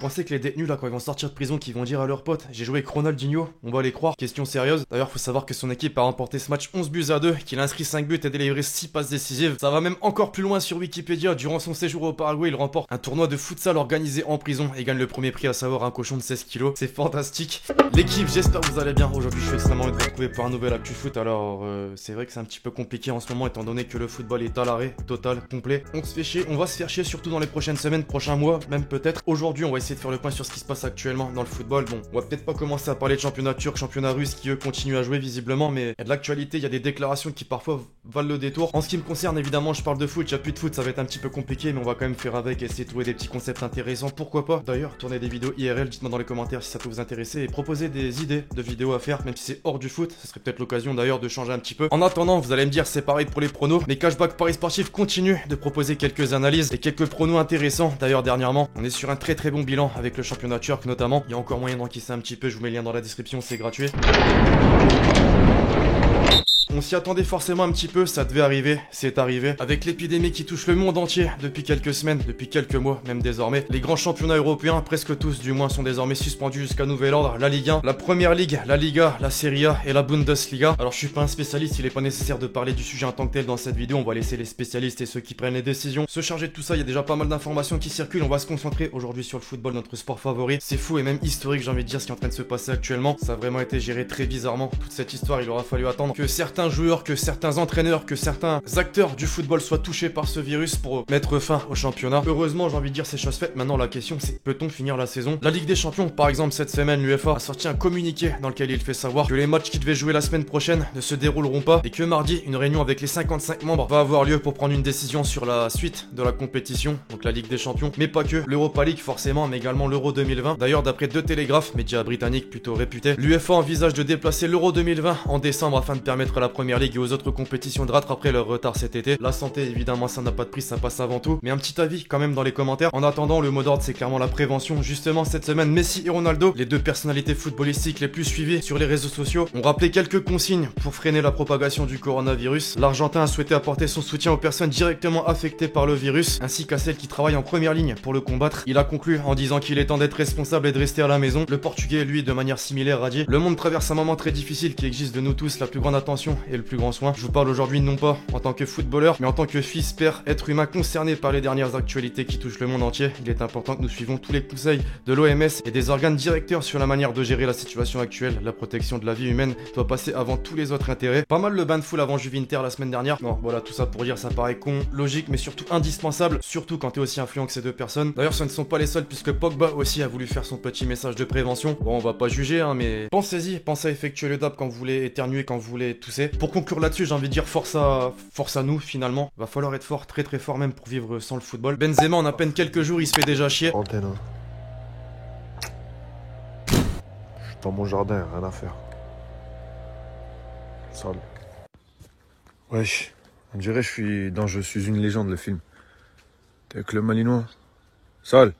pensez que les détenus là quand ils vont sortir de prison, qu'ils vont dire à leurs potes j'ai joué avec Ronaldinho, on va les croire? Question sérieuse. D'ailleurs faut savoir que son équipe a remporté ce match 11 buts à 2, qu'il a inscrit 5 buts et délivré 6 passes décisives. Ça va même encore plus loin sur Wikipédia. Durant son séjour au Paraguay, il remporte un tournoi de futsal organisé en prison et gagne le premier prix, à savoir un cochon de 16 kilos. C'est fantastique. L'équipe, j'espère que vous allez bien. Aujourd'hui je suis extrêmement heureux de vous retrouver pour un nouvel Actu Foot. Alors c'est vrai que c'est un petit peu compliqué en ce moment étant donné que le football est à l'arrêt total, complet. On se fait chier, on va se faire chier surtout dans les prochaines semaines, prochains mois, même peut-être. Aujourd'hui on va essayer de faire le point sur ce qui se passe actuellement dans le football. Bon, on va peut-être pas commencer à parler de championnat turc, championnat russe qui eux continuent à jouer visiblement, mais il y a de l'actualité, il y a des déclarations qui parfois valent le détour. En ce qui me concerne évidemment je parle de foot, il n'y a plus de foot, ça va être un petit peu compliqué, mais on va quand même faire avec, essayer de trouver des petits concepts intéressants, pourquoi pas. D'ailleurs tournez des vidéos IRL, dites-moi dans les commentaires si ça peut vous intéresser et proposez des idées de vidéos à faire, même si c'est hors du foot, ça serait peut-être l'occasion d'ailleurs de changer un petit peu. En attendant, vous allez me dire c'est pareil pour les pronos, mais Cashback Paris Sportif continue de proposer quelques analyses et quelques pronos intéressants. D'ailleurs dernièrement, on est sur un très bon bilan avec le championnat turc notamment. Il y a encore moyen d'encaisser un petit peu, je vous mets le lien dans la description, c'est gratuit. On s'y attendait forcément un petit peu, ça devait arriver, c'est arrivé. Avec l'épidémie qui touche le monde entier depuis quelques semaines, depuis quelques mois même désormais, les grands championnats européens, presque tous du moins, sont désormais suspendus jusqu'à nouvel ordre. La Ligue 1, la Première Ligue, la Liga, la Serie A et la Bundesliga. Alors je suis pas un spécialiste, il est pas nécessaire de parler du sujet en tant que tel dans cette vidéo, on va laisser les spécialistes et ceux qui prennent les décisions se charger de tout ça. Il y a déjà pas mal d'informations qui circulent, on va se concentrer aujourd'hui sur le football, notre sport favori. C'est fou et même historique, j'ai envie de dire, ce qui est en train de se passer actuellement. Ça a vraiment été géré très bizarrement, toute cette histoire. Il aura fallu attendre que certains joueurs, que certains entraîneurs, que certains acteurs du football soient touchés par ce virus pour mettre fin au championnat. Heureusement, j'ai envie de dire, c'est chose faite. Maintenant la question c'est, peut-on finir la saison? La Ligue des Champions par exemple, cette semaine l'UEFA a sorti un communiqué dans lequel il fait savoir que les matchs qui devaient jouer la semaine prochaine ne se dérouleront pas et que mardi une réunion avec les 55 membres va avoir lieu pour prendre une décision sur la suite de la compétition, donc la Ligue des Champions, mais pas que, l'Europa League forcément, mais également l'Euro 2020. D'ailleurs d'après deux télégraphes, médias britanniques plutôt réputés, l'UEFA envisage de déplacer l'Euro 2020 en décembre afin de permettre à la Première Ligue et aux autres compétitions de rattraper leur retard cet été. La santé évidemment ça n'a pas de prix, ça passe avant tout, mais un petit avis quand même dans les commentaires. En attendant, le mot d'ordre c'est clairement la prévention. Justement cette semaine, Messi et Ronaldo, les deux personnalités footballistiques les plus suivies sur les réseaux sociaux, ont rappelé quelques consignes pour freiner la propagation du coronavirus. L'Argentin a souhaité apporter son soutien aux personnes directement affectées par le virus, ainsi qu'à celles qui travaillent en première ligne pour le combattre. Il a conclu en disant qu'il est temps d'être responsable et de rester à la maison. Le Portugais, lui, de manière similaire, a dit: le monde traverse un moment très difficile qui exige de nous tous la plus grande attention et le plus grand soin. Je vous parle aujourd'hui non pas en tant que footballeur, mais en tant que fils, père, être humain concerné par les dernières actualités qui touchent le monde entier. Il est important que nous suivons tous les conseils de l'OMS et des organes directeurs sur la manière de gérer la situation actuelle. La protection de la vie humaine doit passer avant tous les autres intérêts. Pas mal le bain de foule avant Juve-Inter la semaine dernière. Non, voilà, tout ça pour dire, ça paraît con, logique, mais surtout indispensable, surtout quand t'es aussi influent que ces deux personnes. D'ailleurs, ce ne sont pas les seuls, puisque Pogba aussi a voulu faire son petit message de prévention. Bon, on va pas juger, hein, mais pensez-y, pensez à effectuer le dab quand vous voulez éternuer, quand vous voulez tousser. Pour conclure là-dessus, j'ai envie de dire force à nous finalement. Va falloir être fort, très fort même pour vivre sans le football. Benzema en à peine quelques jours, il se fait déjà chier. Antenne. Je suis dans mon jardin, rien à faire. Sale. Wesh, on dirait je suis dans Je suis une légende, le film. T'es avec le Malinois. Sale.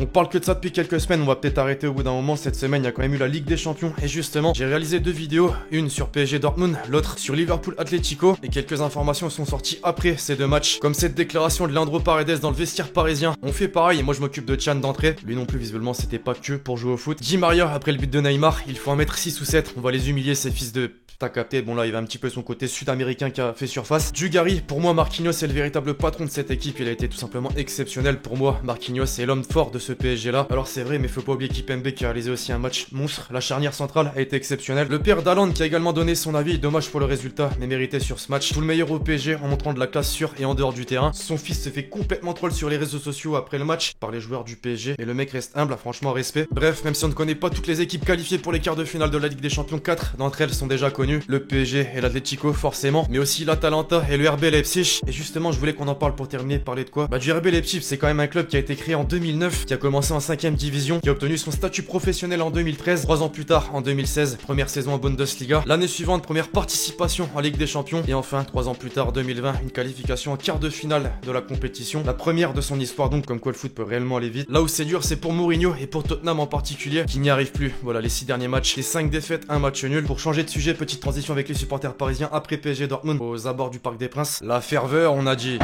On parle que de ça depuis quelques semaines, on va peut-être arrêter au bout d'un moment. Cette semaine, il y a quand même eu la Ligue des Champions. Et justement, j'ai réalisé deux vidéos, une sur PSG Dortmund, l'autre sur Liverpool Atlético. Et quelques informations sont sorties après ces deux matchs, comme cette déclaration de Leandro Paredes dans le vestiaire parisien. On fait pareil, et moi je m'occupe de Chan d'entrée. Lui non plus, visiblement, c'était pas que pour jouer au foot. Di Maria, après le but de Neymar, il faut 1m6 ou 7. On va les humilier, ces fils de... T'as capté, bon là il va un petit peu son côté sud-américain qui a fait surface. Dugarry, pour moi Marquinhos est le véritable patron de cette équipe, il a été tout simplement exceptionnel pour moi. Marquinhos est l'homme fort de ce PSG là. Alors c'est vrai, mais faut pas oublier Kimpembe qui a réalisé aussi un match monstre. La charnière centrale a été exceptionnelle. Le père d'Haaland qui a également donné son avis, dommage pour le résultat, mais mérité sur ce match. Tout le meilleur au PSG en montrant de la classe sur et en dehors du terrain. Son fils se fait complètement troll sur les réseaux sociaux après le match par les joueurs du PSG, et le mec reste humble, franchement respect. Bref, même si on ne connaît pas toutes les équipes qualifiées pour les quarts de finale de la Ligue des Champions, 4 d'entre elles sont déjà connues. Le PSG et l'Atlético forcément, mais aussi l'Atalanta et le RB Leipzig. Et justement, je voulais qu'on en parle pour terminer. Parler de quoi? Du RB Leipzig, c'est quand même un club qui a été créé en 2009, qui a commencé commencé en 5ème division, qui a obtenu son statut professionnel en 2013, 3 ans plus tard en 2016, première saison en Bundesliga, l'année suivante première participation en Ligue des Champions, et enfin 3 ans plus tard 2020, une qualification en quart de finale de la compétition, la première de son histoire donc, comme quoi le foot peut réellement aller vite. Là où c'est dur, c'est pour Mourinho et pour Tottenham en particulier, qui n'y arrive plus. Voilà, les 6 derniers matchs, les 5 défaites, un match nul. Pour changer de sujet, petite transition avec les supporters parisiens après PSG Dortmund aux abords du Parc des Princes. La ferveur, on a dit.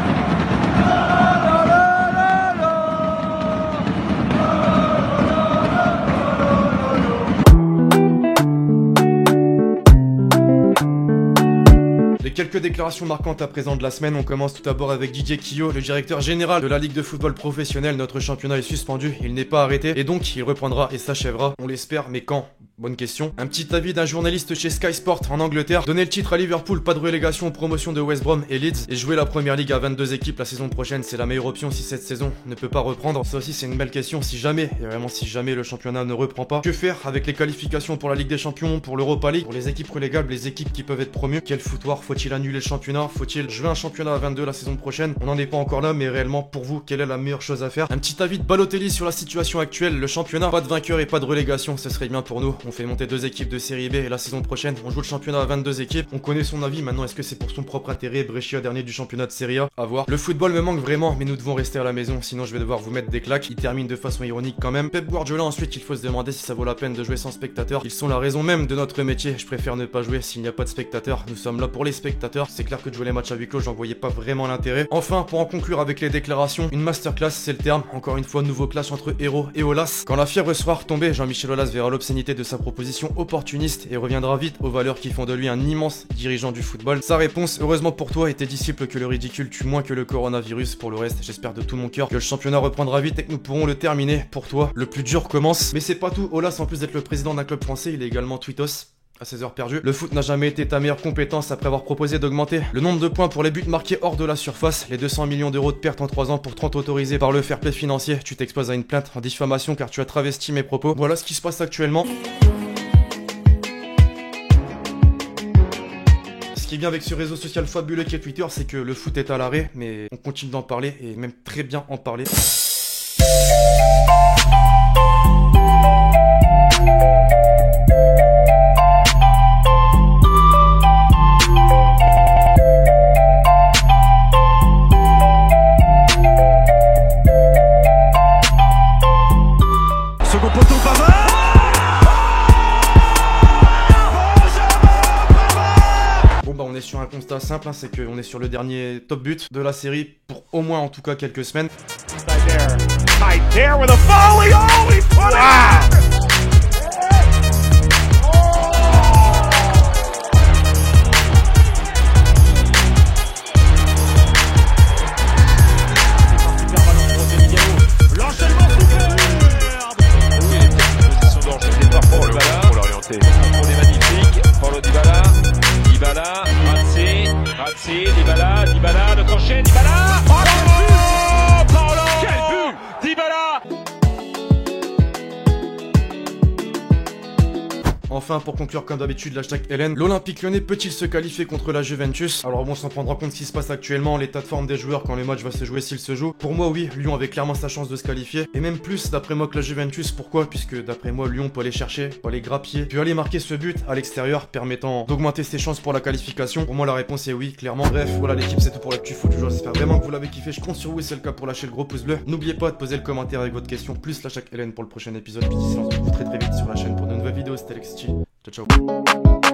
Quelques déclarations marquantes à présent de la semaine. On commence tout d'abord avec Didier Quillot, le directeur général de la Ligue de football professionnel. Notre championnat est suspendu, il n'est pas arrêté et donc il reprendra et s'achèvera. On l'espère, mais quand? Bonne question. Un petit avis d'un journaliste chez Sky Sport en Angleterre. Donner le titre à Liverpool, pas de relégation, promotion de West Brom et Leeds, et jouer la première ligue à 22 équipes la saison prochaine, c'est la meilleure option si cette saison ne peut pas reprendre. Ça aussi c'est une belle question. Si jamais, et vraiment si jamais le championnat ne reprend pas, que faire avec les qualifications pour la Ligue des Champions, pour l'Europa League, pour les équipes relégables, les équipes qui peuvent être promues? Quel foutoir? Faut-il annuler le championnat? Faut-il jouer un championnat à 22 la saison prochaine? On n'en est pas encore là, mais réellement pour vous, quelle est la meilleure chose à faire? Un petit avis de Balotelli sur la situation actuelle. Le championnat, pas de vainqueur et pas de relégation, ce serait bien pour nous. On fait monter 2 équipes de série B et la saison prochaine on joue le championnat à 22 équipes. On connaît son avis, maintenant est-ce que c'est pour son propre intérêt? Brescia dernier du championnat de Serie A, à voir. Le football me manque vraiment, mais nous devons rester à la maison, sinon je vais devoir vous mettre des claques. Il termine de façon ironique quand même. Pep Guardiola ensuite, il faut se demander si ça vaut la peine de jouer sans spectateurs. Ils sont la raison même de notre métier, je préfère ne pas jouer s'il n'y a pas de spectateurs. Nous sommes là pour les spectateurs. C'est clair que de jouer les matchs à huis clos, j'en voyais pas vraiment l'intérêt. Enfin, pour en conclure avec les déclarations, une masterclass c'est le terme. Encore une fois, nouveau clash entre héros et Aulas. Quand la fièvre sera retombée, Jean-Michel Aulas verra l'obscénité de sa proposition opportuniste et reviendra vite aux valeurs qui font de lui un immense dirigeant du football. Sa réponse, heureusement pour toi et tes disciples que le ridicule tue moins que le coronavirus. Pour le reste, j'espère de tout mon cœur que le championnat reprendra vite et que nous pourrons le terminer. Pour toi, le plus dur commence. Mais c'est pas tout, Aulas en plus d'être le président d'un club français, il est également tweetos. À 16 heures perdues. Le foot n'a jamais été ta meilleure compétence après avoir proposé d'augmenter le nombre de points pour les buts marqués hors de la surface. Les 200 millions d'euros de pertes en 3 ans pour 30 autorisés par le fair play financier. Tu t'exposes à une plainte en diffamation car tu as travesti mes propos. Voilà ce qui se passe actuellement. Ce qui est bien avec ce réseau social fabuleux qui est Twitter, c'est que le foot est à l'arrêt, mais on continue d'en parler et même très bien en parler. Second poteau, Pavard. On est sur un constat simple, hein, c'est qu'on est sur le dernier top but de la série pour au moins en tout cas quelques semaines. Right there with a volley. Oh, he put it. L'enchaînement superbe. Oui, les positions d'enjeu des départ pour l'orienter. Contrôle est magnifique. Paulo Dybala. Dybala, Razzi, Dybala, le crochet, Dybala. Oh, quel but, Paulo. Quel but, Dybala. Enfin, pour conclure comme d'habitude, l'hashtag Hélène, l'Olympique Lyonnais peut-il se qualifier contre la Juventus? Alors bon, on s'en prendra compte ce qui se passe actuellement, l'état de forme des joueurs quand le match va se jouer s'il se joue. Pour moi, oui, Lyon avait clairement sa chance de se qualifier, et même plus d'après moi que la Juventus. Pourquoi? Puisque d'après moi, Lyon peut aller chercher, peut aller grappiller, peut aller marquer ce but à l'extérieur, permettant d'augmenter ses chances pour la qualification. Pour moi, la réponse est oui, clairement. Bref, voilà l'équipe, c'est tout pour l'actu foot. J'espère vraiment que vous l'avez kiffé. Je compte sur vous et c'est le cas pour lâcher le gros pouce bleu. N'oubliez pas de poser le commentaire avec votre question, plus l'hashtag Hélène pour le prochain épisode. Puis d'ici là, on se retrouve très vite sur la chaîne pour de nouvelles vidéos. C'était Alexis. Ciao, ciao.